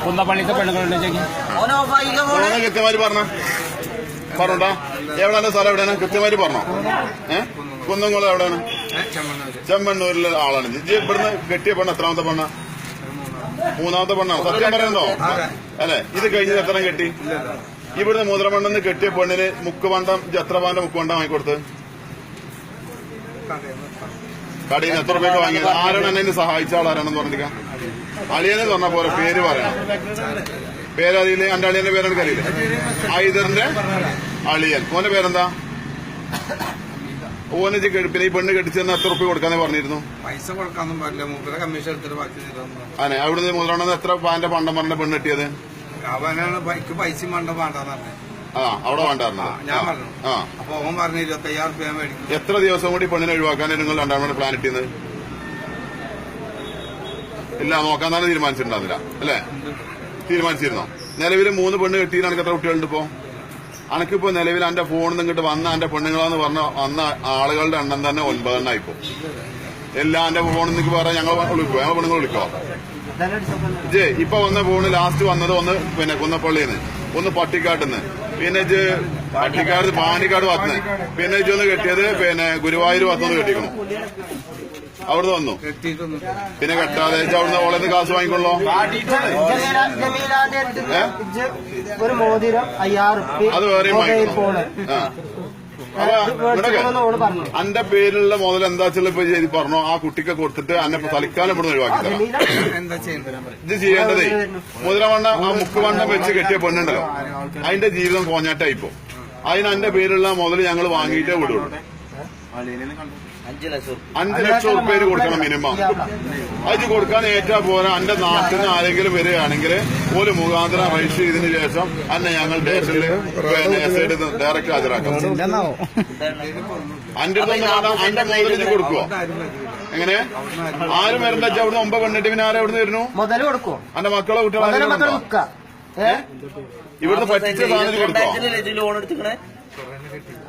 കുന്നപ്പള്ളിത്തെ പെണ്ണുങ്ങളുണ്ട് കൃത്യമാര് പറഞ്ഞോണ്ടാ എവിടെയാണ് സ്ഥലം എവിടെയാണ് കൃത്യമാര് പറഞ്ഞോ? കുന്നംകുളം എവിടെയാണ്? ചെമ്മണ്ണൂരിലെ ആളാണ്. ഇവിടുന്ന് കെട്ടിയ പെണ്ണ് എത്രാമത്തെ പെണ്ണ? മൂന്നാമത്തെ പെണ്ണാണ്. സത്യം പറയുന്നോ? അല്ലെ, ഇത് കഴിഞ്ഞത് എത്ര കെട്ടി? ഇവിടുന്ന് മുദ്രമണ്ണെന്ന് കെട്ടിയ പെണ്ണിന് മുക്കുവണ്ടം ജത്രപാന്റെ മുക്കുവണ്ടം വാങ്ങിക്കൊടുത്ത് കടയിൽ നിന്ന് എത്ര രൂപയ്ക്ക് വാങ്ങിയത്? ആരാണ് എന്നെ സഹായിച്ച ആളാരാണെന്ന് പറഞ്ഞിരിക്കാം. അളിയനെ പറഞ്ഞ പോലെ പേര് പറയണം. പേരറിയില്ലേ? എന്റെ അളിയന്റെ പേരെനിക്ക് അറിയില്ല. ഐദറിന്റെ അളിയൻ. ഓന്റെ പേരെന്താ? ഓന് പിന്നെ ഈ പെണ്ണ് കെട്ടിച്ചെന്ന് എത്ര റുപ്യ കൊടുക്കാന്ന് പറഞ്ഞിരുന്നു? പൈസ കൊടുക്കാന്നും പാടില്ല, മൂപ്പരെ കമ്മീഷൻ എടുത്തിട്ട് ബാക്കി അതെ. അവിടുന്ന് മുതലാണെന്ന് എത്ര പാന്റെ പണ്ടം പറഞ്ഞ പെണ്ണ് കെട്ടിയത്? അവനാണ് പൈസ മണ്ടം വേണ്ടെന്ന് പറഞ്ഞു. അവിടെ വേണ്ടായിരുന്നു. ഞാൻ പറഞ്ഞു. അപ്പൊ ഓൻ പറഞ്ഞു 25,000 റുപ്യ മേടിക്കും. എത്ര ദിവസം കൂടി പെണ്ണിനെ ഒഴിവാക്കാൻ നിങ്ങൾ രണ്ടാമത് പ്ലാൻ ഇട്ടിരുന്നത്? ഇല്ല, നോക്കാന്നാണ് തീരുമാനിച്ചിട്ടുണ്ടാവില്ല അല്ലെ? തീരുമാനിച്ചിരുന്നോ? നിലവിൽ 3 പെണ്ണ് കെട്ടി അനക്ക് എത്ര കുട്ടികളുണ്ട് ഇപ്പോ? അനക്കിപ്പോ നിലവിൽ എന്റെ ഫോണിൽ നിന്നിട്ട് വന്ന എന്റെ പെണ്ണുങ്ങളാന്ന് പറഞ്ഞ വന്ന ആളുകളുടെ എണ്ണം തന്നെ 9 എണ്ണായിപ്പോ. എല്ലാം എന്റെ ഫോണിൽ നിന്ന് പറയാൻ ഞങ്ങൾ വിളിക്കോ? ഞങ്ങൾ പെണ്ണുങ്ങൾ വിളിക്കോ? ഇപ്പൊ വന്ന ഫോണ് ലാസ്റ്റ് വന്നത് ഒന്ന് പിന്നെ കുന്നപ്പള്ളിന്ന്, ഒന്ന് പട്ടിക്കാട്ടിന്ന്, പിന്നെ പട്ടിക്കാട് പാനിക്കാട് വന്ന്, പിന്നെ ഒന്ന് കെട്ടിയത് പിന്നെ ഗുരുവായൂർ വന്നു കെട്ടിക്കണം. അവിടുന്ന് വന്നു. പിന്നെ കെട്ടാതെ അവിടുന്ന് ഓളന്ന് കാശ് വാങ്ങിക്കൊള്ളോ? അത് വേറെയും വാങ്ങിക്കണോ? അന്റെ പേരിലുള്ള മുതൽ എന്താ വെച്ചാൽ ഇപ്പൊ ചെയ്ത് പറഞ്ഞോ, ആ കുട്ടിക്ക് കൊടുത്തിട്ട് അന്നെ തൽക്കാലം ഇവിടുന്ന് ഒഴിവാക്കി തരാം. ഇത് ചെയ്യേണ്ടതേ മുതലവണ്ണ ആ മുക്കുവണ്ണം വെച്ച് കെട്ടിയ പെണ്ണുണ്ടല്ലോ, അതിന്റെ ജീവിതം കോഞ്ഞാട്ടായിപ്പോ. അതിന് അന്റെ പേരിലുള്ള മുതൽ ഞങ്ങൾ വാങ്ങിയിട്ടേ വിടുള്ളൂ. 5 ലക്ഷം റുപ്യ കൊടുക്കണം മിനിമം. അത് കൊടുക്കാൻ ഏറ്റാ പോരാ. അന്റെ നാട്ടിൽ നിന്ന് ആരെങ്കിലും വരികയാണെങ്കിൽ ഒരു മുഖാന്തരം രജിസ്റ്റർ ചെയ്തതിനു ശേഷം അന്നെ ഞങ്ങൾ സ്റ്റേഷനിൽ ഡയറക്റ്റ് ഹാജരാക്കാം. അന്റെ മുതൽ കൊടുക്കുവോ? എങ്ങനെ? ആരും വരണ്ട. അവിടുന്ന് 9 പെണ്ണിട്ട് പിന്നെ ആരും അവിടുന്ന് വരുന്നു? മുതൽ കൊടുക്കുവോ? അന്റെ മക്കളെ കുട്ടികളെ ഇവിടുന്ന് പറ്റിച്ച സാധനം കൊടുക്കോ?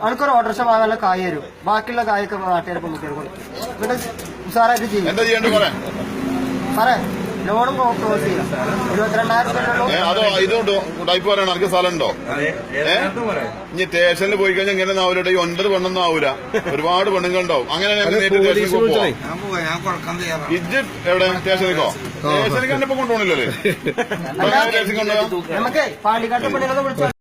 അവർക്കൊരു ഓട്ടോറിക്ഷ വാങ്ങാനുള്ള കായ് തരും, ബാക്കിയുള്ള കായൊക്കെ നാട്ടുകാർക്ക് എന്നിട്ട് സാറായിട്ട് ചെയ്യും. എന്താ ചെയ്യേണ്ടത് പറയാം സാറേ? ലോണും ക്ലോസ് ചെയ്യാം. 22,000 അതോ ഇതുണ്ടോ? ടൈപ്പ് പറയണം. എനിക്ക് സ്ഥലം ഉണ്ടോ? ഇനി സ്റ്റേഷനിൽ പോയി കഴിഞ്ഞാൽ ഇങ്ങനെ ആവൂല. ഈ 9 പെണ്ണൊന്നും ആവൂല, ഒരുപാട് പെണ്ണുങ്ങളുണ്ടാവും. അങ്ങനെ ഇത് എവിടെ? സ്റ്റേഷനിലേക്കോ? സ്റ്റേഷനിലേക്ക് എന്നെ ഇപ്പൊ കൊണ്ടുപോകണില്ലല്ലേ? നമുക്ക് പാണ്ടിക്കാട്ട് പെണ്ണുങ്ങളെ വിളിച്ചു